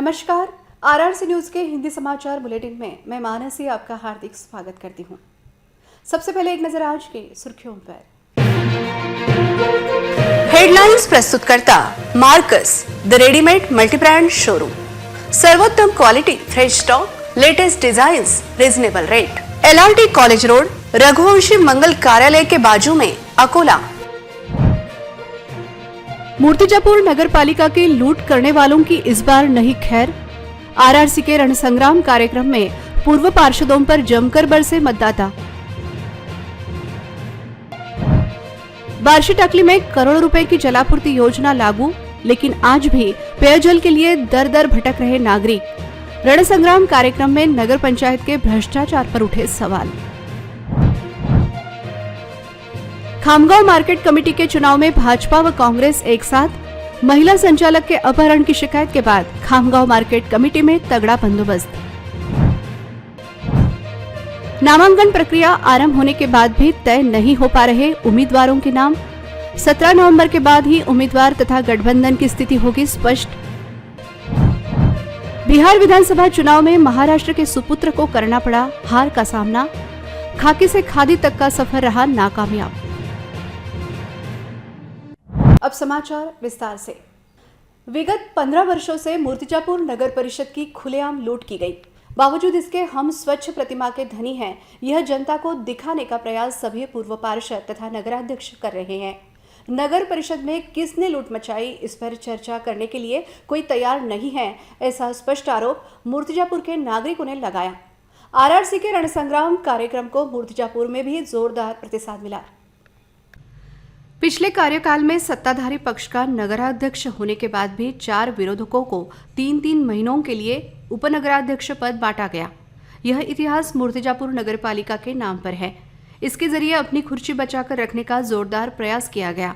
नमस्कार, RRC news के हिंदी समाचार बुलेटिन में मैं मानसी आपका हार्दिक स्वागत करती हूं। सबसे पहले एक नजर आज की सुर्खियों पर। हेडलाइंस प्रस्तुत करता Marcus the readymade multibrand showroom. सर्वोत्तम quality, fresh stock, latest designs, reasonable rate. LRT college road, Raghuvanshi मंगल कार्यालय के बाजू में, अकोला। मूर्तिजापुर नगर पालिका की लूट करने वालों की इस बार नहीं खैर। आरआरसी के रणसंग्राम कार्यक्रम में पूर्व पार्षदों पर जमकर बरसे मतदाता। बार्शी टाकली में करोड़ों रुपए की जलापूर्ति योजना लागू, लेकिन आज भी पेयजल के लिए दर दर भटक रहे नागरिक। रणसंग्राम कार्यक्रम में नगर पंचायत के भ्रष्टाचार पर उठे सवाल। खामगांव मार्केट कमेटी के चुनाव में भाजपा व कांग्रेस एक साथ। महिला संचालक के अपहरण की शिकायत के बाद खामगांव मार्केट कमेटी में तगड़ा बंदोबस्त। नामांकन प्रक्रिया आरंभ होने के बाद भी तय नहीं हो पा रहे उम्मीदवारों के नाम। 17 नवंबर के बाद ही उम्मीदवार तथा गठबंधन की स्थिति होगी स्पष्ट। बिहार विधानसभा चुनाव में महाराष्ट्र के सुपुत्र को करना पड़ा हार का सामना। खाकी से खादी तक का सफर रहा नाकामयाब। अब समाचार विस्तार से। विगत 15 वर्षों से मूर्तिजापुर नगर परिषद की खुलेआम लूट की गई। बावजूद इसके हम स्वच्छ प्रतिमा के धनी हैं, यह जनता को दिखाने का प्रयास सभी पूर्व पार्षद तथा नगराध्यक्ष कर रहे हैं। नगर परिषद में किसने लूट मचाई, इस पर चर्चा करने के लिए कोई तैयार नहीं है, ऐसा स्पष्ट आरोप मूर्तिजापुर के नागरिकों ने लगाया। आरआरसी के रणसंग्राम कार्यक्रम को मूर्तिजापुर में भी जोरदार प्रतिसाद मिला। पिछले कार्यकाल में सत्ताधारी पक्ष का नगराध्यक्ष होने के बाद भी 4 विरोधकों को 3-3 महीनों के लिए उपनगराध्यक्ष पद बांटा गया। यह इतिहास मूर्तिजापुर नगर पालिका के नाम पर है। इसके जरिए अपनी कुर्सी बचाकर रखने का जोरदार प्रयास किया गया।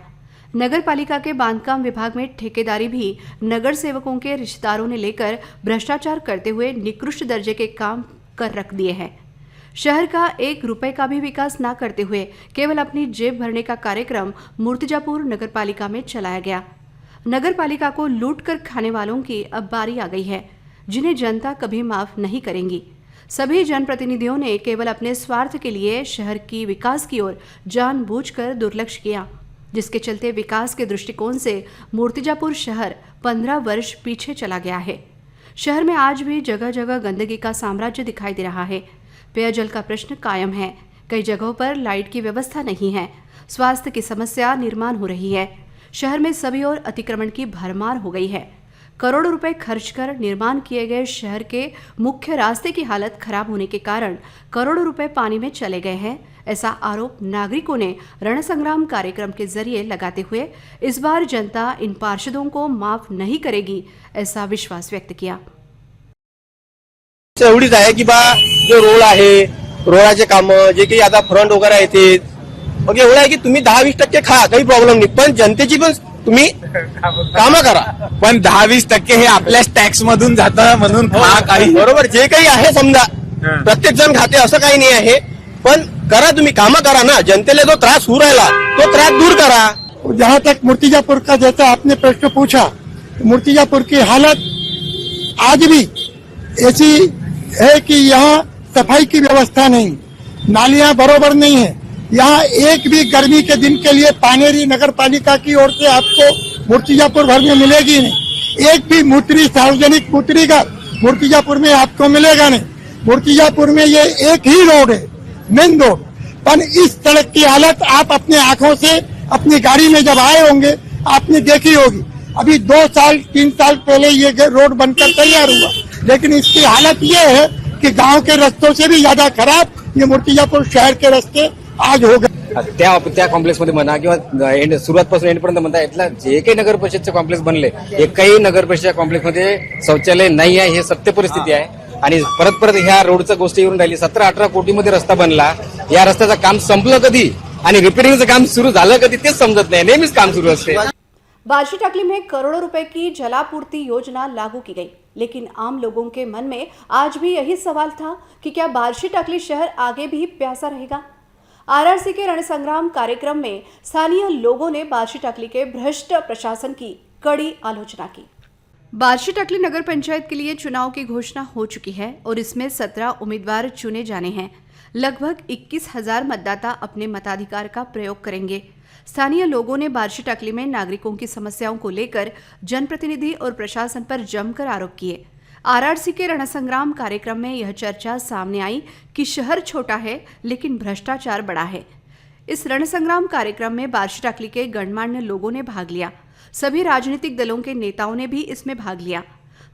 नगर पालिका के बांधकाम विभाग में ठेकेदारी भी नगर सेवकों के रिश्तेदारों ने लेकर भ्रष्टाचार करते हुए निकृष्ट दर्जे के काम कर रख दिए हैं। शहर का 1 रुपए का भी विकास न करते हुए केवल अपनी जेब भरने का कार्यक्रम मूर्तिजापुर नगर पालिका में चलाया गया। नगर पालिका को लूट कर खाने वालों की अब बारी आ गई है, जिन्हें जनता कभी माफ नहीं करेंगी। सभी जनप्रतिनिधियों ने केवल अपने स्वार्थ के लिए शहर की विकास की ओर जानबूझकर दुर्लक्ष्य किया, जिसके चलते विकास के दृष्टिकोण से मूर्तिजापुर शहर 15 वर्ष पीछे चला गया है। शहर में आज भी जगह जगह गंदगी का साम्राज्य दिखाई दे रहा है। पेयजल का प्रश्न कायम है। कई जगहों पर लाइट की व्यवस्था नहीं है। स्वास्थ्य की समस्या निर्माण हो रही है। शहर में सभी ओर अतिक्रमण की भरमार हो गई है। करोड़ों रुपए खर्च कर निर्माण किए गए शहर के मुख्य रास्ते की हालत खराब होने के कारण करोड़ों रुपए पानी में चले गए हैं, ऐसा आरोप नागरिकों ने रणसंग्राम कार्यक्रम के जरिए लगाते हुए इस बार जनता इन पार्षदों को माफ नहीं करेगी, ऐसा विश्वास व्यक्त किया। एवढीच आहे की बा जो रोड आहे, रोडाचे काम जे काही आता फ्रंट वगैरे येते, मग एवढं आहे की तुम्ही 10-20% खा, काही प्रॉब्लेम नाही, पण जनतेची पण तुम्ही कामं करा. पण 10-20% हे आपल्याच टॅक्स मधून जातं म्हणून काही बरोबर जे काही आहे समजा प्रत्येक जण खाते असं काही नाही आहे, पण करा, तुम्ही कामं करा ना. जनतेला जो त्रास होऊ राहिला तो त्रास दूर करा. जहाँ तक मूर्तिजापुर का जैसा आपने प्रश्न पूछा, मूर्तिजापुर की हालत आज भी ऐसी है कि यहाँ सफाई की व्यवस्था नहीं, नालियां बरोबर नहीं है। यहाँ एक भी गर्मी के दिन के लिए पानेरी नगर पालिका की ओर से आपको मूर्तिजापुर भर में मिलेगी नहीं। एक भी मूत्री, सार्वजनिक मूत्री का मूर्तिजापुर में आपको मिलेगा नहीं। मूर्तिजापुर में ये एक ही रोड है, मेन रोड, पर इस सड़क की हालत आप अपने आंखों से अपनी गाड़ी में जब आए होंगे आपने देखी होगी। अभी 2-3 साल पहले ये रोड बनकर तैयार हुआ, लेकिन इसकी हालत ये है कि गांव के रस्तों से भी ज्यादा खराब ये मूर्तिजापुर शहर के रस्ते आज हो गए। त्या कॉम्प्लेक्स मध्ये म्हणा किंवा सुरुवातपासून एंड पर्यंत म्हणता इथला जे काही नगर परिषदचे कॉम्प्लेक्स बनले, एकही नगर परिषदच्या कॉम्प्लेक्स मध्ये शौचालय नाही आहे, हे सत्य परिस्थिती आहे। आणि परत परत ह्या रोडच्या गोष्टी येऊन राहिली। 17-18 कोटी मध्ये रस्ता बनला, या रस्त्याचं काम संपलं कधी आणि रिपेअरिंगचं काम सुरू झालं कधी तेच समजत नाही, नेहमीच काम सुरू असते। बार्शी टाकली में करोड़ों रुपए की जलापूर्ति योजना लागू की गई, लेकिन आम लोगों के मन में आज भी यही सवाल था कि क्या बार्शी टाकली शहर आगे भी प्यासा रहेगा। आरआरसी के रणसंग्राम कार्यक्रम में स्थानीय लोगों ने बार्शी टाकली के भ्रष्ट प्रशासन की कड़ी आलोचना की। बार्शी टकली नगर पंचायत के लिए चुनाव की घोषणा हो चुकी है और इसमें 17 उम्मीदवार चुने जाने हैं। लगभग 21,000 मतदाता अपने मताधिकार का प्रयोग करेंगे। स्थानीय लोगों ने बार्शी टकली में नागरिकों की समस्याओं को लेकर जनप्रतिनिधि और प्रशासन पर जमकर आरोप किए। आरआरसी के रणसंग्राम कार्यक्रम में यह चर्चा सामने आई कि शहर छोटा है लेकिन भ्रष्टाचार बड़ा है। इस रणसंग्राम कार्यक्रम में बार्शी टकली के गणमान्य लोगों ने भाग लिया। सभी राजनीतिक दलों के नेताओं ने भी इसमें भाग लिया।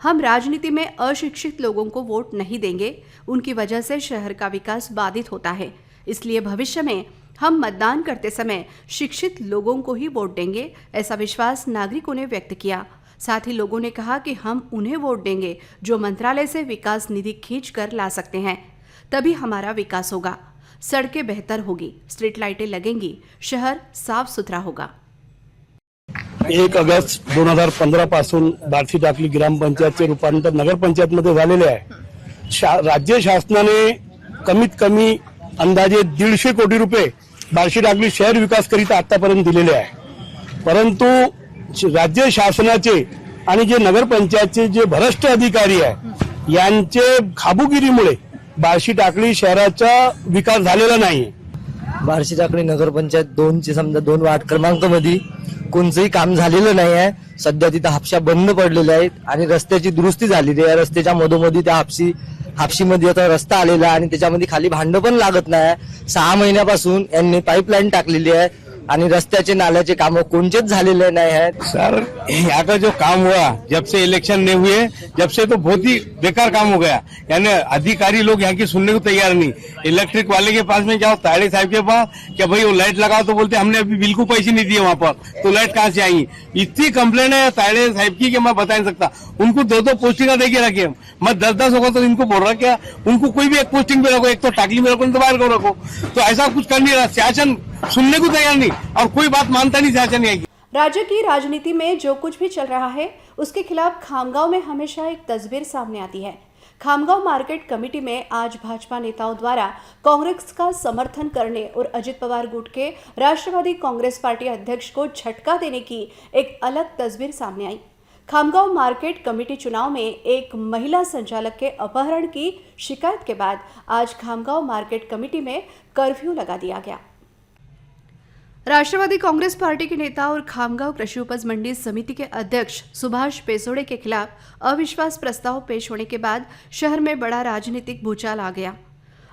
हम राजनीति में अशिक्षित लोगों को वोट नहीं देंगे, उनकी वजह से शहर का विकास बाधित होता है। इसलिए भविष्य में हम मतदान करते समय शिक्षित लोगों को ही वोट देंगे, ऐसा विश्वास नागरिकों ने व्यक्त किया। साथ ही लोगों ने कहा कि हम उन्हें वोट देंगे जो मंत्रालय से विकास निधि खींच कर ला सकते हैं, तभी हमारा विकास होगा। सड़कें बेहतर होगी, स्ट्रीट लाइटें लगेंगी, शहर साफ सुथरा होगा। 1 ऑगस्ट 2015 पासून बार्शी टाकली ग्रामपंचायतचे रूपांतर नगरपंचायतमध्ये झालेले आहे। राज्य शासनाने कमीत कमी अंदाजे 150 कोटी रुपये बार्शी टाकली शहर विकास करिता आतापर्यंत दिलेले आहे, परंतु राज्य शासनाचे आणि जे नगरपंचायतचे जे भ्रष्ट अधिकारी आहे यांचे खाबुगिरीमुळे बार्शी टाकली शहराचा विकास झालेला नाही। बार्शी टाकली नगरपंचायत 2ची समजा 2 वार्ड क्रमांकामध्ये कोणतंही काम झालेलं नाही आहे। सध्या तिथं हापशा बंद पडलेल्या आहेत आणि रस्त्याची दुरुस्ती झालेली आहे। रस्त्याच्या मधोमधी त्या हापशीमध्ये आता रस्ता आलेला आणि त्याच्यामध्ये खाली भांड पण लागत नाही। 6 महिन्यापासून यांनी पाईपलाईन टाकलेली आहे आणि रस्त्याचे नाल्याचे काम कोणतेच झालेले नाही आहेत। सर, यहाँ का जो काम हुआ जब से इलेक्शन नहीं हुए, जब से तो बहुत ही बेकार काम हो गया। यानी अधिकारी लोग यहाँ की सुनने को तैयार नहीं। इलेक्ट्रिक वाले के पास में जाओ, ताड़े साहब के पास, क्या भाई वो लाइट लगाओ, तो बोलते हमने अभी बिल्कुल पैसे नहीं दिए वहाँ पर, तो लाइट कहाँ से आएंगी। इतनी कंप्लेन है ताड़े साहब की कि मैं बता नहीं सकता। उनको 2-2 पोस्टिंग दे के रखे, मैं 10-10 होगा तो इनको बोल रहा क्या, उनको कोई भी एक पोस्टिंग पे रखो, एक तो टाकली में रखो, तो बाहर को रखो। तो ऐसा कुछ कर नहीं रहा शासन, सुनने को तैयार नहीं और कोई बात मानता नहीं शासन आएगी। राज्य की राजनीति में जो कुछ भी चल रहा है उसके खिलाफ खामगांव में हमेशा एक तस्वीर सामने आती है। खामगांव मार्केट कमेटी में आज भाजपा नेताओं द्वारा कांग्रेस का समर्थन करने और अजित पवार गुट के राष्ट्रवादी कांग्रेस पार्टी अध्यक्ष को झटका देने की एक अलग तस्वीर सामने आई। खामगांव मार्केट कमेटी चुनाव में एक महिला संचालक के अपहरण की शिकायत के बाद आज खामगांव मार्केट कमेटी में कर्फ्यू लगा दिया गया। राष्ट्रवादी कांग्रेस पार्टी के नेता और खामगांव कृषि उपज मंडी समिति के अध्यक्ष सुभाष पेसोड़े के खिलाफ अविश्वास प्रस्ताव पेश होने के बाद शहर में बड़ा राजनीतिक भूचाल आ गया।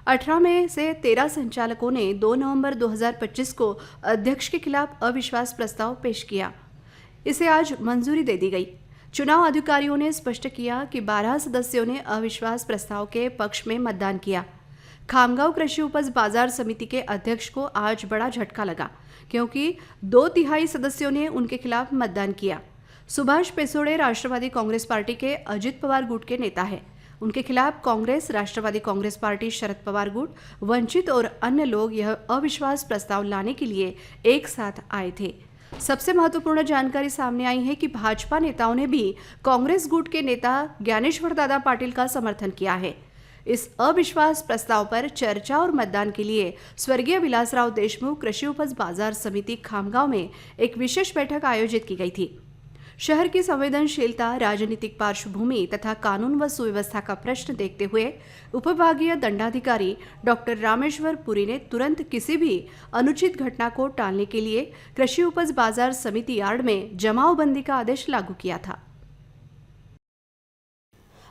18 में से 13 संचालकों ने 2 नवंबर 2025 को अध्यक्ष के खिलाफ अविश्वास प्रस्ताव पेश किया। इसे आज मंजूरी दे दी गई। चुनाव अधिकारियों ने स्पष्ट किया कि 12 सदस्यों ने अविश्वास प्रस्ताव के पक्ष में मतदान किया। खामगांव कृषि उपज बाजार समिति के अध्यक्ष को आज बड़ा झटका लगा क्योंकि 2/3 सदस्यों ने उनके खिलाफ मतदान किया। सुभाष पेसोड़े राष्ट्रवादी कांग्रेस पार्टी के अजित पवार गुट के नेता हैं। उनके खिलाफ कांग्रेस, राष्ट्रवादी कांग्रेस पार्टी, शरद पवार गुट, वंचित और अन्य लोग यह अविश्वास प्रस्ताव लाने के लिए एक साथ आए थे। सबसे महत्वपूर्ण जानकारी सामने आई है कि भाजपा नेताओं ने भी कांग्रेस गुट के नेता ज्ञानेश्वर दादा पाटिल का समर्थन किया है। इस अविश्वास प्रस्ताव पर चर्चा और मतदान के लिए स्वर्गीय विलासराव देशमुख कृषि उपज बाजार समिति खामगांव में एक विशेष बैठक आयोजित की गई थी। शहर की संवेदनशीलता, राजनीतिक पार्श्वभूमि तथा कानून व सुव्यवस्था का प्रश्न देखते हुए उपविभागीय दंडाधिकारी डॉक्टर रामेश्वर पुरी ने तुरंत किसी भी अनुचित घटना को टालने के लिए कृषि उपज बाजार समिति यार्ड में जमावबंदी का आदेश लागू किया था।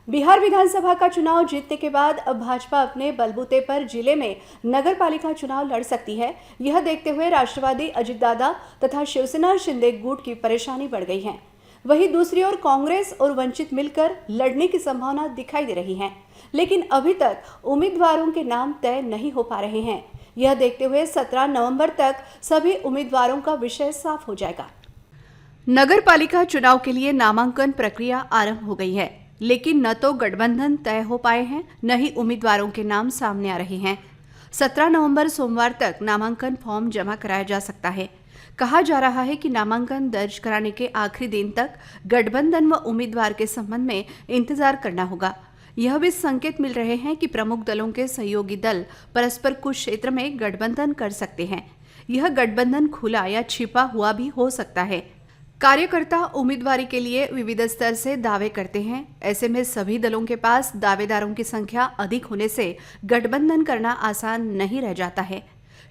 बिहार विधानसभा का चुनाव जीतने के बाद अब भाजपा अपने बलबूते पर जिले में नगर पालिका चुनाव लड़ सकती है। यह देखते हुए राष्ट्रवादी अजित दादा तथा शिवसेना शिंदे गुट की परेशानी बढ़ गई है। वहीं दूसरी ओर कांग्रेस और वंचित मिलकर लड़ने की संभावना दिखाई दे रही है, लेकिन अभी तक उम्मीदवारों के नाम तय नहीं हो पा रहे हैं। यह देखते हुए 17 नवंबर तक सभी उम्मीदवारों का विषय साफ हो जाएगा। नगर पालिका चुनाव के लिए नामांकन प्रक्रिया आरंभ हो गई है, लेकिन न तो गठबंधन तय हो पाए हैं, न ही उम्मीदवारों के नाम सामने आ रहे हैं। 17 नवंबर सोमवार तक नामांकन फॉर्म जमा कराया जा सकता है। कहा जा रहा है कि नामांकन दर्ज कराने के आखिरी दिन तक गठबंधन व उम्मीदवार के संबंध में इंतजार करना होगा। यह भी संकेत मिल रहे हैं कि प्रमुख दलों के सहयोगी दल परस्पर कुछ क्षेत्र में गठबंधन कर सकते हैं। यह गठबंधन खुला या छिपा हुआ भी हो सकता है। कार्यकर्ता उम्मीदवारी के लिए विविध स्तर से दावे करते हैं। ऐसे में सभी दलों के पास दावेदारों की संख्या अधिक होने से गठबंधन करना आसान नहीं रह जाता है।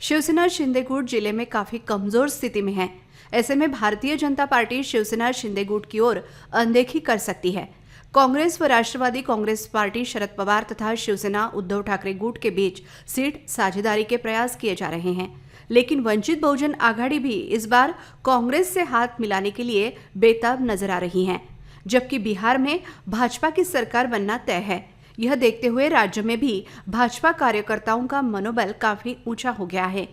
शिवसेना शिंदे गुट जिले में काफी कमजोर स्थिति में है। ऐसे में भारतीय जनता पार्टी शिवसेना शिंदे गुट की ओर अनदेखी कर सकती है। कांग्रेस व राष्ट्रवादी कांग्रेस पार्टी शरद पवार तथा शिवसेना उद्धव ठाकरे गुट के बीच सीट साझेदारी के प्रयास किए जा रहे हैं, लेकिन वंचित बहुजन आघाड़ी भी इस बार कांग्रेस से हाथ मिलाने के लिए बेताब नजर आ रही है, जबकि बिहार में भाजपा की सरकार बनना तय है। यह देखते हुए राज्य में भी भाजपा कार्यकर्ताओं का मनोबल काफी ऊंचा हो गया है।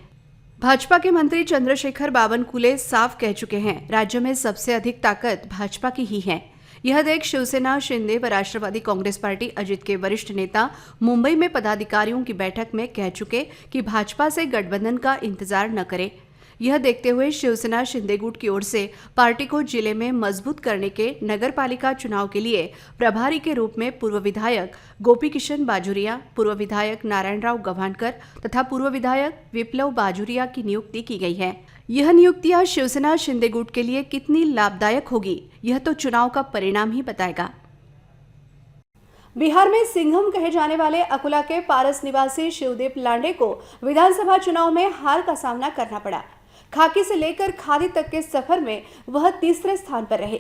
भाजपा के मंत्री चंद्रशेखर बावनकुले साफ कह चुके हैं, राज्य में सबसे अधिक ताकत भाजपा की ही है। यह देख शिवसेना शिंदे व राष्ट्रवादी कांग्रेस पार्टी अजित के वरिष्ठ नेता मुंबई में पदाधिकारियों की बैठक में कह चुके कि भाजपा से गठबंधन का इंतजार न करें। यह देखते हुए शिवसेना शिंदे गुट की ओर से पार्टी को जिले में मजबूत करने के नगरपालिका चुनाव के लिए प्रभारी के रूप में पूर्व विधायक गोपी किशन बाजुरिया, पूर्व विधायक नारायणराव गवानकर तथा पूर्व विधायक विप्लव बाजुरिया की नियुक्ति की गई है। यह नियुक्तियां शिवसेना शिंदे गुट के लिए कितनी लाभदायक होगी, यह तो चुनाव का परिणाम ही बताएगा। बिहार में सिंघम कहे जाने वाले अकुला के पारस निवासी शिवदीप लांडे को विधानसभा चुनाव में हार का सामना करना पड़ा। खाकी से लेकर खादी तक के सफर में वह तीसरे स्थान पर रहे।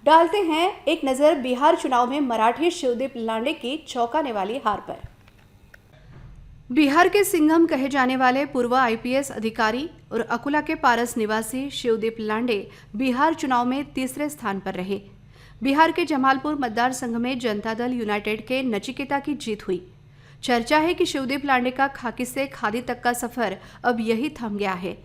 डालते हैं एक नजर बिहार चुनाव में मराठी शिवदीप लांडे की चौंकाने वाली हार पर। बिहार के सिंघम कहे जाने वाले पूर्व आईपीएस अधिकारी और अकुला के पारस निवासी शिवदीप लांडे बिहार चुनाव में तीसरे स्थान पर रहे। बिहार के जमालपुर मतदार संघ में जनता दल यूनाइटेड के नचिकेता की जीत हुई। चर्चा है कि शिवदीप लांडे का खाकी से खादी तक का सफर अब यही थम गया है।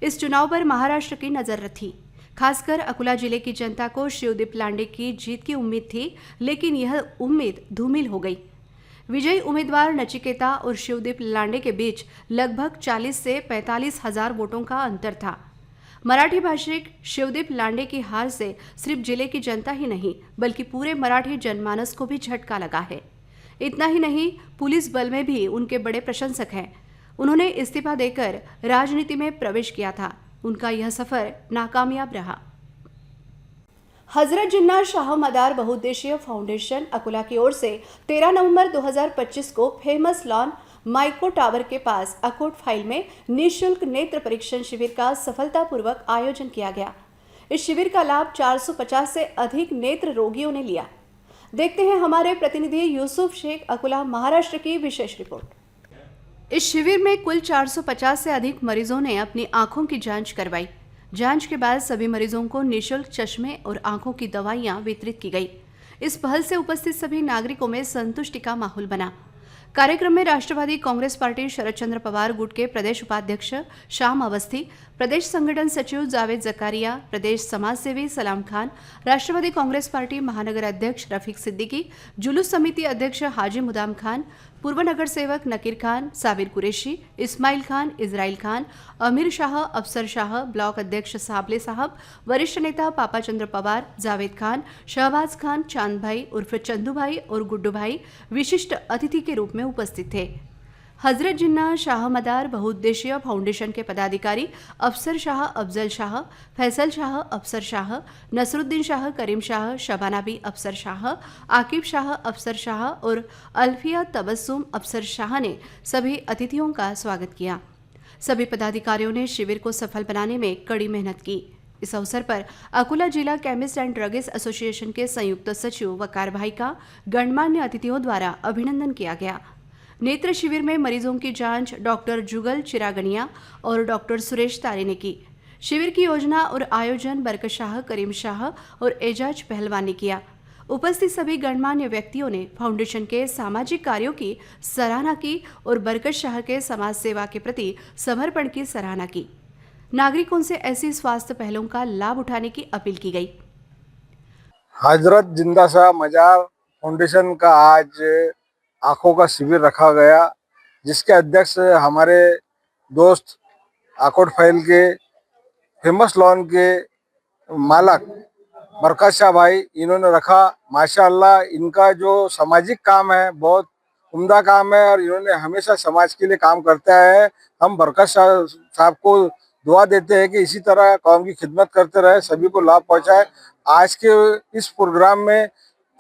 इस चुनाव पर महाराष्ट्र की नजर थी। खासकर अकुला जिले की जनता को शिवदीप लांडे की जीत की उम्मीद थी, लेकिन यह उम्मीद धूमिल हो गई। विजयी उम्मीदवार नचिकेता और शिवदीप लांडे के बीच लगभग 40 से 45 हजार वोटों का अंतर था। मराठी भाषिक शिवदीप लांडे की हार से सिर्फ जिले की जनता ही नहीं, बल्कि पूरे मराठी जनमानस को भी झटका लगा है। इतना ही नहीं, पुलिस बल में भी उनके बड़े प्रशंसक हैं। उन्होंने इस्तीफा देकर राजनीति में प्रवेश किया था। उनका यह सफर नाकामयाब रहा। हजरत जिन्ना शाह मदार बहुउद्देशीय फाउंडेशन अकुला की ओर से 13 नवंबर 2025 को फेमस लॉन माइको टावर के पास अकोट फाइल में निःशुल्क नेत्र परीक्षण शिविर का सफलतापूर्वक आयोजन किया गया। इस शिविर का लाभ 450 से अधिक नेत्र रोगियों ने लिया। देखते हैं हमारे प्रतिनिधि यूसुफ शेख अकुला महाराष्ट्र की विशेष रिपोर्ट। इस शिविर में कुल 450 से अधिक मरीजों ने अपनी आंखों की जांच करवाई। जांच के बाद सभी मरीजों को निःशुल्क चश्मे और आंखों की दवाइयां वितरित की गई। इस पहल से उपस्थित सभी नागरिकों में संतुष्टि का माहौल बना। कार्यक्रम में राष्ट्रवादी कांग्रेस पार्टी शरद चंद्र पवार गुट के प्रदेश उपाध्यक्ष श्याम अवस्थी, प्रदेश संगठन सचिव जावेद जकारिया, प्रदेश समाजसेवी सलाम खान, राष्ट्रवादी कांग्रेस पार्टी महानगर अध्यक्ष रफीक सिद्दीकी, जुलूस समिति अध्यक्ष हाजी मुदाम खान, पूर्व नगर सेवक नकीर खान, साबिर कुरेशी, इस्माइल खान, इजराइल खान, अमीर शाह, अफसर शाह, ब्लॉक अध्यक्ष साबले साहब, वरिष्ठ नेता पापा चंद्र पवार, जावेद खान, शहबाज खान, चांद भाई उर्फ चंदू भाई और गुड्डू भाई विशिष्ट अतिथि के रूप में उपस्थित थे। हजरत जिन्ना शाह मदार बहुउद्देशीय फाउंडेशन के पदाधिकारी अफसर शाह, अफजल शाह, फैसल शाह, अफसर शाह, नसरुद्दीन शाह, करीम शाह, शबाना बी अफसर शाह, आकिब शाह, अफसर शाह और अल्फिया तबस्सुम अफसर शाह ने सभी अतिथियों का स्वागत किया। सभी पदाधिकारियों ने शिविर को सफल बनाने में कड़ी मेहनत की। इस अवसर पर अकुला जिला केमिस्ट एंड ड्रगिस्ट एसोसिएशन के संयुक्त सचिव वकार भाई का गणमान्य अतिथियों द्वारा अभिनंदन किया गया। नेत्र शिविर में मरीजों की जांच डॉक्टर जुगल चिरागनिया और डॉक्टर सुरेश तारे ने की। शिविर की योजना और आयोजन बरकत शाह, करीम शाह और एजाज पहलवान ने किया। उपस्थित सभी गणमान्य व्यक्तियों ने फाउंडेशन के सामाजिक कार्यों की सराहना की और बरकत शाह के समाज सेवा के प्रति समर्पण की सराहना की। नागरिकों से ऐसी स्वास्थ्य पहलों का लाभ उठाने की अपील की गई। हजरत जिंदा शाह मजार फाउंडेशन का आज आंखों का शिविर रखा गया, जिसके अध्यक्ष हमारे दोस्त आकोट फाइल के फेमस लॉन के मालक बरकत शाह भाई इन्होंने रखा। माशाअल्लाह इनका जो सामाजिक काम है बहुत उम्दा काम है और इन्होंने हमेशा समाज के लिए काम करता है। हम बरकत शाह साहब को दुआ देते हैं कि इसी तरह कौम की खिदमत करते रहे, सभी को लाभ पहुंचाए। आज के इस प्रोग्राम में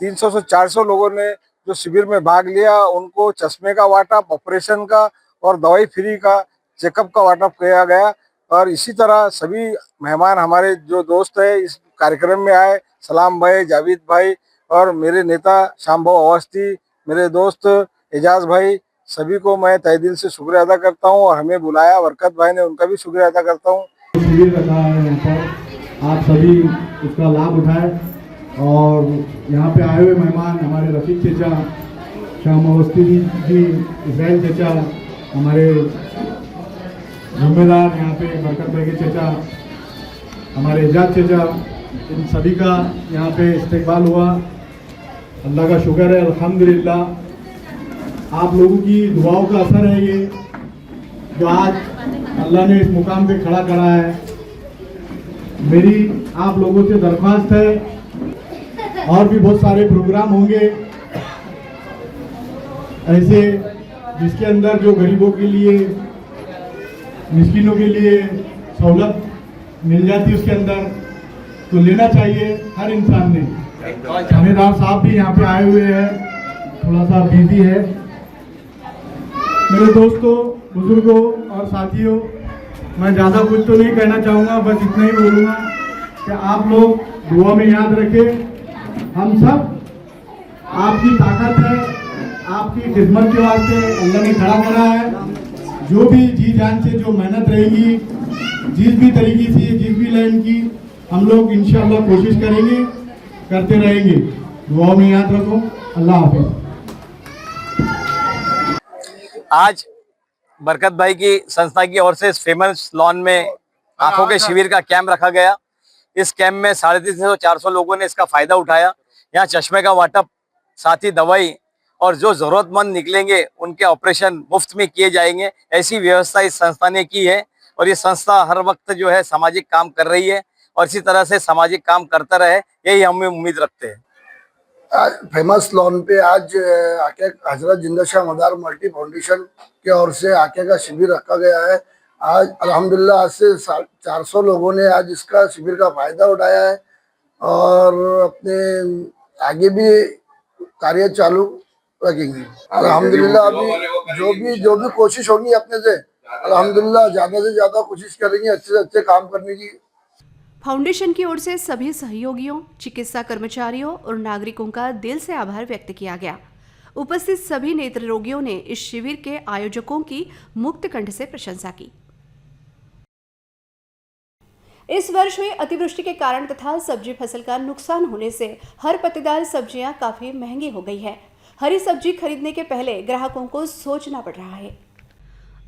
300 से 400 लोगों ने जो शिविर में भाग लिया, उनको चश्मे का वाटप, ऑपरेशन का और दवाई फ्री का चेकअप का वाटप किया गया। और इसी तरह सभी मेहमान हमारे जो दोस्त है इस कार्यक्रम में आए, सलाम भाई, जावेद भाई और मेरे नेता श्याम भाऊ अवस्थी, मेरे दोस्त एजाज भाई, सभी को मैं तहे दिल से शुक्रिया अदा करता हूँ। और हमें बुलाया बरकत भाई ने, उनका भी शुक्रिया अदा करता हूँ। शिविर रखा है यहाँ पर, आप सभी उसका लाभ उठाएं। और यहाँ पे आए हुए मेहमान हमारे रफीक चचा, श्याम अवस्थी जी, इसराइल चचा, हमारे जिम्मेदार यहाँ पे बरकत भाई के चचा, हमारे एजाज चचा, इन सभी का यहाँ पे इस्तेकबाल हुआ। अल्लाह का शुक्र है, अल्हम्दुलिल्लाह। आप लोगों की दुआओं का असर है ये, जो आज अल्लाह ने इस मुकाम पे खड़ा करा है। मेरी आप लोगों से दरख्वास्त है, और भी बहुत सारे प्रोग्राम होंगे ऐसे, जिसके अंदर जो गरीबों के लिए, मिस्किनों के लिए सहूलत मिल जाती है, उसके अंदर तो लेना चाहिए हर इंसान ने। थानेदार साहब भी यहाँ पे आए हुए हैं, थोड़ा सा बिजी है। मेरे दोस्तों, बुजुर्गों और साथियों, मैं ज़्यादा कुछ तो नहीं कहना चाहूँगा, बस इतना ही बोलूँगा कि आप लोग दुआ में याद रखें। हम सब आपकी ताकत है, आपकी खिदमत के वास्ते अल्लाह ने खड़ा करा है। जो भी जी जान से जो मेहनत रहेगी, जिस भी तरीके से, जिस भी लाइन की, हम लोग इंशाअल्लाह कोशिश करेंगे, करते रहेंगे। दुआ में याद रखो। अल्लाह हाफिज़। आज बरकत भाई की संस्था की ओर से फेमस लॉन में आंखों के शिविर का कैंप रखा गया। इस कैंप में 350 से 400 लोगों ने इसका फायदा उठाया। यहाँ चश्मे का वाटप, साथ ही दवाई, और जो जरूरतमंद निकलेंगे उनके ऑपरेशन मुफ्त में किए जाएंगे। ऐसी व्यवस्था इस संस्था ने की है, और ये संस्था हर वक्त जो है सामाजिक काम कर रही है, और इसी तरह से सामाजिक काम करता रहे, यही हम उम्मीद रखते हैं। आज फेमस लॉन पे आज आके हजरत जिंदा शाह मदार मल्टी फाउंडेशन के ओर से आके का शिविर रखा गया है। आज अल्हम्दुलिल्लाह आज से 400 लोगों ने आज इसका शिविर का फायदा उठाया है, और अपने आगे भी कार्य चालू रखेंगे। अल्हम्दुलिल्लाह अभी जो भी कोशिश होगी अपने से, अल्हम्दुलिल्लाह ज्यादा से ज्यादा कोशिश करेंगे अच्छे से अच्छे काम करने की। फाउंडेशन की ओर से सभी सहयोगियों, चिकित्सा कर्मचारियों और नागरिकों का दिल से आभार व्यक्त किया गया। उपस्थित सभी नेत्र रोगियों ने इस शिविर के आयोजकों की मुक्त कंठ से प्रशंसा की। इस वर्ष हुई अतिवृष्टि के कारण तथा सब्जी फसल का नुकसान होने से हर पत्तेदार सब्जियां काफी महंगी हो गई है। हरी सब्जी खरीदने के पहले ग्राहकों को सोचना पड़ रहा है।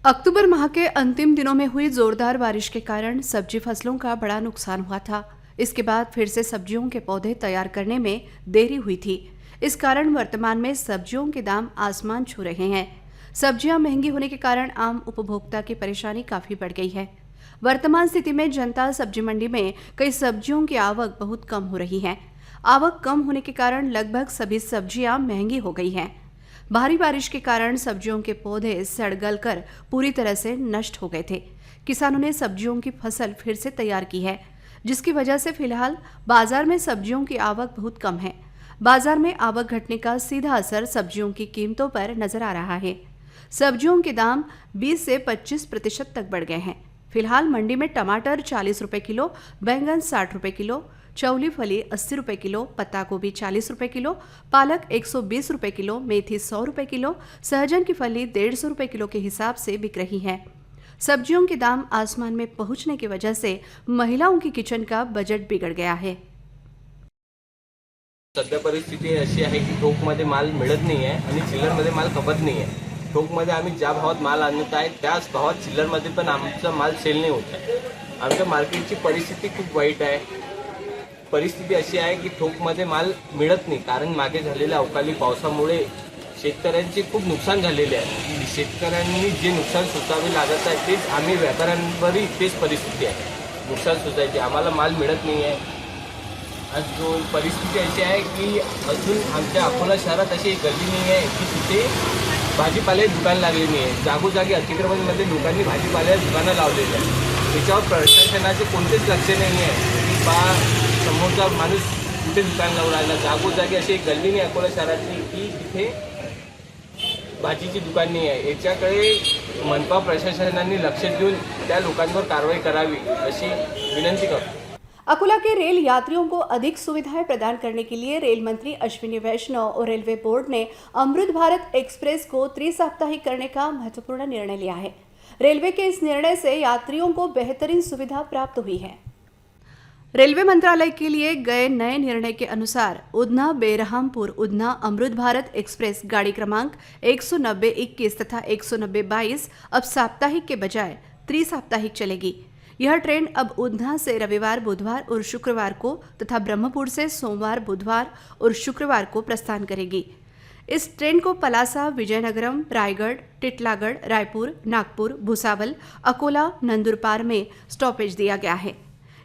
अक्टूबर माह के अंतिम दिनों में हुई जोरदार बारिश के कारण सब्जी फसलों का बड़ा नुकसान हुआ था। इसके बाद फिर से सब्जियों के पौधे तैयार करने में देरी हुई थी। इस कारण वर्तमान में सब्जियों के दाम आसमान छू रहे हैं। सब्जियां महंगी होने के कारण आम उपभोक्ता की परेशानी काफी बढ़ गई है। वर्तमान स्थिति में जनता सब्जी मंडी में कई सब्जियों की आवक बहुत कम हो रही है। आवक कम होने के कारण लगभग सभी सब्जियां महंगी हो गई हैं। भारी बारिश के कारण सब्जियों के पौधे सड़ गल कर पूरी तरह से नष्ट हो गए थे। किसानों ने सब्जियों की फसल फिर से तैयार की है, जिसकी वजह से फिलहाल बाजार में सब्जियों की आवक बहुत कम है। बाजार में आवक घटने का सीधा असर सब्जियों की कीमतों पर नजर आ रहा है। सब्जियों के दाम 20 से 25% तक बढ़ गए हैं। फिलहाल मंडी में टमाटर 40 रुपए किलो, बैंगन 60 रुपए किलो, चौली फली 80 रुपए किलो, पत्ता गोभी 40 रुपए किलो, पालक 120 रुपए किलो, मेथी 100 रुपए किलो, सहजन की फली 150 रुपए किलो के हिसाब से बिक रही है। सब्जियों के दाम आसमान में पहुंचने की वजह से महिलाओं की किचन का बजट बिगड़ गया है। सध्या परिस्थिती अशी आहे की ठोकमध्ये माल मिळत नाही आहे आणि चिल्लरमध्ये माल खपत नाही आहे। ठोकमध्ये आम्ही ज्या भावात माल आणत आहे त्याच भावात चिल्लरमध्ये पण आमचा माल सेल नाही होत आहे। आमच्या मार्केटची परिस्थिती खूप वाईट आहे। परिस्थिती अशी आहे की ठोकमध्ये माल मिळत नाही, कारण मागे झालेल्या अवकाळी पावसामुळे शेतकऱ्यांचे खूप नुकसान झालेले आहे। शेतकऱ्यांनी जे नुकसान सोसावे लागत आहे तेच आम्ही व्यापाऱ्यांवरही तेच परिस्थिती आहे, नुकसान सोसायची। आम्हाला माल मिळत नाही आहे। आज जो परिस्थिती अशी आहे की अजून आमच्या अकोला शहरात अशी एक गल्ली नाही आहे की तिथे भाजीपाले दुकान लागले नाही आहे। जागोजागी अतिक्रमणमध्ये लोकांनी भाजीपाल्याची दुकानं लावलेली आहेत। त्याच्यावर प्रशासनाचे कोणतेच लक्ष नाही आहे की बा समोरचा माणूस कुठे दुकान लावून राहिला. जागोजागी अशी एक गल्ली नाही अकोला शहरातली की तिथे भाजीची दुकान नाही आहे. याच्याकडे मनपा प्रशासनाने लक्ष देऊन त्या लोकांवर कारवाई करावी अशी विनंती करतो. अकोला के रेल यात्रियों को अधिक सुविधाएं प्रदान करने के लिए रेल मंत्री अश्विनी वैष्णव और रेलवे बोर्ड ने अमृत भारत एक्सप्रेस को त्रिसाप्ताहिक करने का महत्वपूर्ण निर्णय लिया है. रेलवे के इस निर्णय से यात्रियों को बेहतरीन सुविधा प्राप्त हुई है. रेलवे मंत्रालय के लिए गए नए निर्णय के अनुसार उधना बेरहामपुर उधना अमृत भारत एक्सप्रेस गाड़ी क्रमांक 190-21 तथा 190-22 अब साप्ताहिक के बजाय त्रिसाप्ताहिक चलेगी. यह ट्रेन अब उधना से रविवार, बुधवार और शुक्रवार को तथा ब्रह्मपुर से सोमवार, बुधवार और शुक्रवार को प्रस्थान करेगी. इस ट्रेन को पलासा, विजयनगरम, रायगढ़, टिटलागढ़, रायपुर, नागपुर, भुसावल, अकोला, नंदुरबार में स्टॉपेज दिया गया है.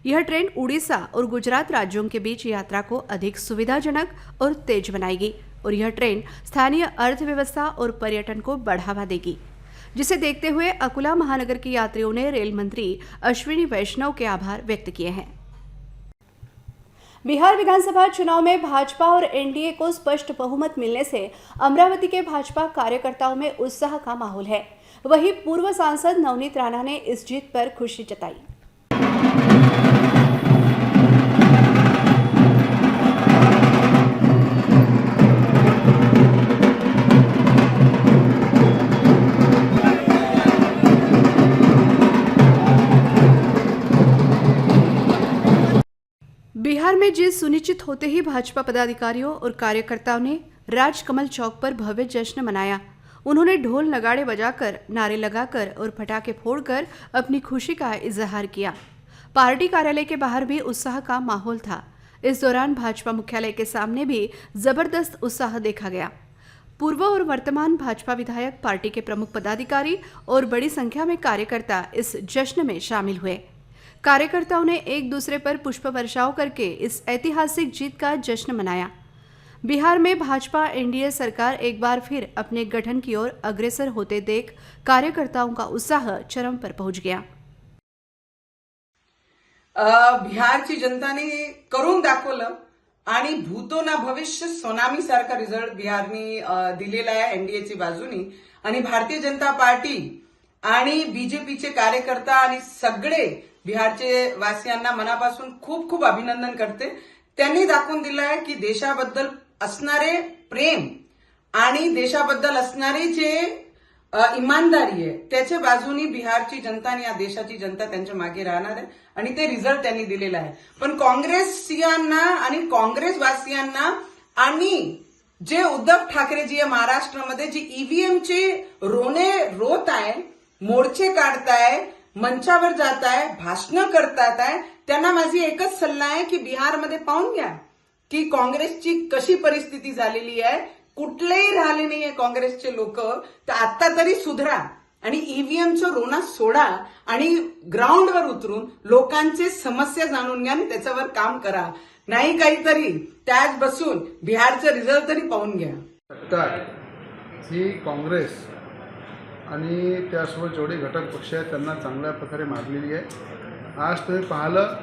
यह ट्रेन उड़ीसा और गुजरात राज्यों के बीच यात्रा को अधिक सुविधाजनक और तेज बनाएगी और यह ट्रेन स्थानीय अर्थव्यवस्था और पर्यटन को बढ़ावा देगी, जिसे देखते हुए अकोला महानगर के यात्रियों ने रेल मंत्री अश्विनी वैष्णव के आभार व्यक्त किए हैं. बिहार विधानसभा चुनाव में भाजपा और एनडीए को स्पष्ट बहुमत मिलने से अमरावती के भाजपा कार्यकर्ताओं में उत्साह का माहौल है. वहीं पूर्व सांसद नवनीत राणा ने इस जीत पर खुशी जताई. बिहार में जीत सुनिश्चित होते ही भाजपा पदाधिकारियों और कार्यकर्ताओं ने राजकमल चौक पर भव्य जश्न मनाया. उन्होंने ढोल नगाड़े बजाकर, नारे लगाकर और पटाखे फोड़कर अपनी खुशी का इजहार किया. पार्टी कार्यालय के बाहर भी उत्साह का माहौल था. इस दौरान भाजपा मुख्यालय के सामने भी जबरदस्त उत्साह देखा गया. पूर्व और वर्तमान भाजपा विधायक, पार्टी के प्रमुख पदाधिकारी और बड़ी संख्या में कार्यकर्ता इस जश्न में शामिल हुए. कार्यकर्ताओं ने एक दूसरे पर पुष्प वर्षाव करके इस ऐतिहासिक जीत का जश्न मनाया. बिहार में भाजपा एनडीए सरकार एक बार फिर अपने गठन की ओर अग्रसर होते देख कार्यकर्ताओं का उत्साह चरम पर पहुंच गया. बिहारची जनताने करून दाखवलं आणि भूतो ना भविष्य सोनामी सारखा रिझल्ट बिहारनी दिलेला आहे एनडीएची बाजूनी. आणि भारतीय जनता पार्टी आणि बीजेपीचे कार्यकर्ता आणि सगळे बिहारचे वासियांना मनापासून खूप खूप अभिनंदन करते. त्यांनी दाखवून दिलं आहे की देशाबद्दल असणारे प्रेम आणि देशाबद्दल असणारी जे इमानदारी आहे त्याच्या बाजूनी बिहारची जनता आणि या देशाची जनता त्यांच्या मागे राहणार आहे आणि ते रिझल्ट त्यांनी दिलेला आहे. पण काँग्रेसियांना आणि काँग्रेसवासियांना आणि जे उद्धव ठाकरेजी महाराष्ट्रामध्ये जी ईव्हीएमचे रोने रोत आहे, मोर्चे काढताय, मंचावर जात आहे, भाषणं करतात आहे, त्यांना माझी एकच सल्ला आहे की बिहारमध्ये पाहून घ्या की काँग्रेसची कशी परिस्थिती झालेली आहे. कुठलेही राहिले नाहीये काँग्रेसचे लोक. तर आता तरी सुधरा आणि ईव्हीएमचं रोना सोडा आणि ग्राउंडवर उतरून लोकांचे समस्या जाणून घ्या आणि त्याच्यावर काम करा. नाही काहीतरी त्याच बसून बिहारचं रिझल्ट तरी पाहून घ्या. ही काँग्रेस आणि त्यासोबत जेवढे घटक पक्ष आहेत त्यांना चांगल्या प्रकारे मारलेली आहे. आज तुम्ही पाहिलं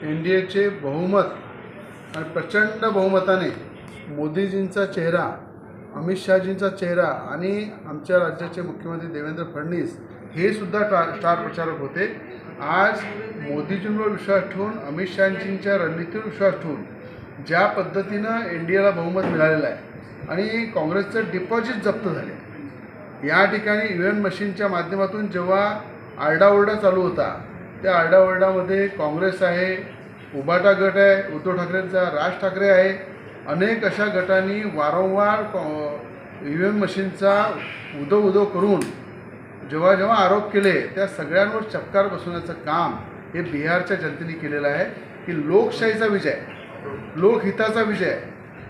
एनडीएचे बहुमत आणि प्रचंड बहुमताने मोदीजींचा चेहरा, अमित शहाजींचा चेहरा आणि आमच्या राज्याचे मुख्यमंत्री देवेंद्र फडणवीस हे सुद्धा स्टार प्रचारक होते. आज मोदीजींवर विश्वास ठेवून, अमित शहाजींच्या रणनीतीवर विश्वास ठेवून ज्या पद्धतीनं एनडीएला बहुमत मिळालेलं आहे आणि काँग्रेसचं डिपॉझिट जप्त झाले. या ठिकाणी ईव्हीएम मशीनच्या माध्यमातून जेव्हा आरडाओरडा चालू होता त्या आरडाओरडामध्ये काँग्रेस आहे, उबाटा गट आहे, उद्धव ठाकरेंचा राज ठाकरे आहे, अनेक अशा गटांनी वारंवार ईव्हीएम मशीनचा उदो करून जेव्हा जेव्हा आरोप केले त्या सगळ्यांवर चपकार बसवण्याचं काम हे बिहारच्या जनतेने केलेलं आहे की लोकशाहीचा विजय, लोकहिताचा विजय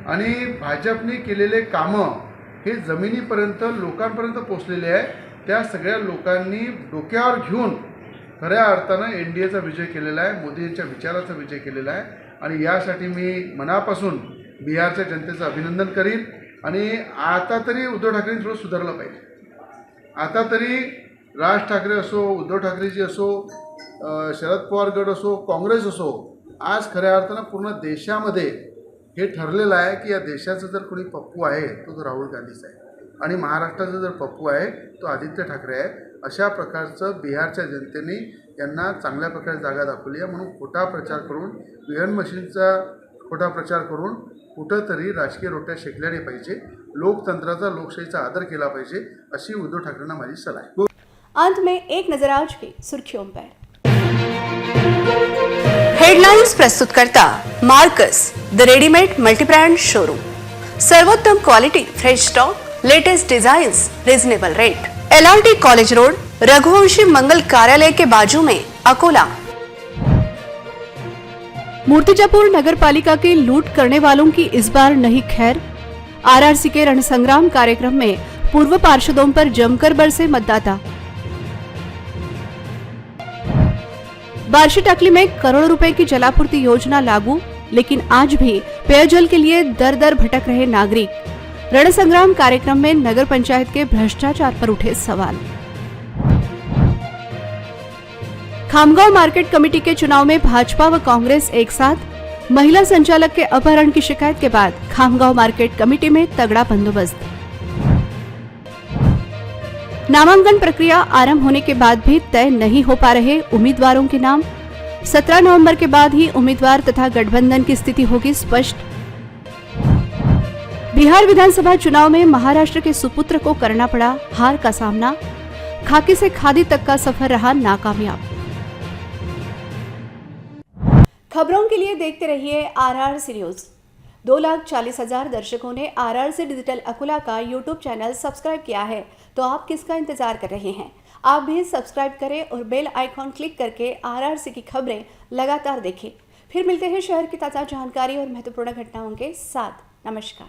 आणि भाजपने केलेले कामं हे जमिनीपर्यंत लोकांपर्यंत पोचलेले आहे. त्या सगळ्या लोकांनी डोक्यावर घेऊन खऱ्या अर्थानं एनडीएचा विजय केलेला आहे, मोदींच्या विचाराचा विजय केलेला आहे आणि यासाठी मी मनापासून बिहारच्या जनतेचं अभिनंदन करीन. आणि आता तरी उद्धव ठाकरेंनी थोडं सुधारलं पाहिजे. आता तरी राज ठाकरे असो, उद्धव ठाकरेजी असो, शरद पवार गट असो, काँग्रेस असो, आज खऱ्या अर्थानं पूर्ण देशामध्ये हे ठरलेलं आहे की या देशाचा जर कोणी पप्पू आहे तो राहुल गांधीच आहे आणि महाराष्ट्राचा जर पप्पू आहे तो आदित्य ठाकरे आहे. अशा प्रकारचं बिहारच्या जनतेने यांना चांगल्या प्रकारे जागा दाखवली आहे. म्हणून खोटा प्रचार करून, विहन मशीनचा खोटा प्रचार करून कुठंतरी राजकीय रोट्या शेकल्या नाही पाहिजे. लोकतंत्राचा, लोकशाहीचा आदर केला पाहिजे, अशी उद्धव ठाकरेंना माझी सलाह आहे. अंत में एक नजर आज की सुर्खियों पर। हेडलाइंस प्रस्तुत करता Marcus the readymade multibrand showroom. सर्वोत्तम quality, fresh stock, latest designs, reasonable rate. LRT college road, Raghuvanshi मंगल कार्यालय के बाजू में, अकोला। मूर्तिजापुर नगर पालिका के लूट करने वालों की इस बार नहीं खैर। RRC के रणसंग्राम कार्यक्रम में पूर्व पार्षदों पर जमकर बरसे मतदाता। बार्शी टाकली में करोड़ों रुपए की जलापूर्ति योजना लागू, लेकिन आज भी पेयजल के लिए दर दर भटक रहे नागरिक। रणसंग्राम कार्यक्रम में नगर पंचायत के भ्रष्टाचार पर उठे सवाल। खामगांव मार्केट कमेटी के चुनाव में भाजपा व कांग्रेस एक साथ। महिला संचालक के अपहरण की शिकायत के बाद खामगांव मार्केट कमेटी में तगड़ा बंदोबस्त। नामांकन प्रक्रिया आरंभ होने के बाद भी तय नहीं हो पा रहे उम्मीदवारों के नाम। 17 नवंबर के बाद ही उम्मीदवार तथा गठबंधन की स्थिति होगी स्पष्ट। बिहार विधानसभा चुनाव में महाराष्ट्र के सुपुत्र को करना पड़ा हार का सामना। खाकी से खादी तक का सफर रहा नाकामयाब। खबरों के लिए देखते रहिए RRC न्यूज। 2,40,000 दर्शकों ने RRC डिजिटल अकोला का यूट्यूब चैनल सब्सक्राइब किया है, तो आप किसका इंतजार कर रहे हैं? आप भी सब्सक्राइब करें और बेल आइकॉन क्लिक करके RRC की खबरें लगातार देखें। फिर मिलते हैं शहर की ताज़ा जानकारी और महत्वपूर्ण घटनाओं के साथ। नमस्कार।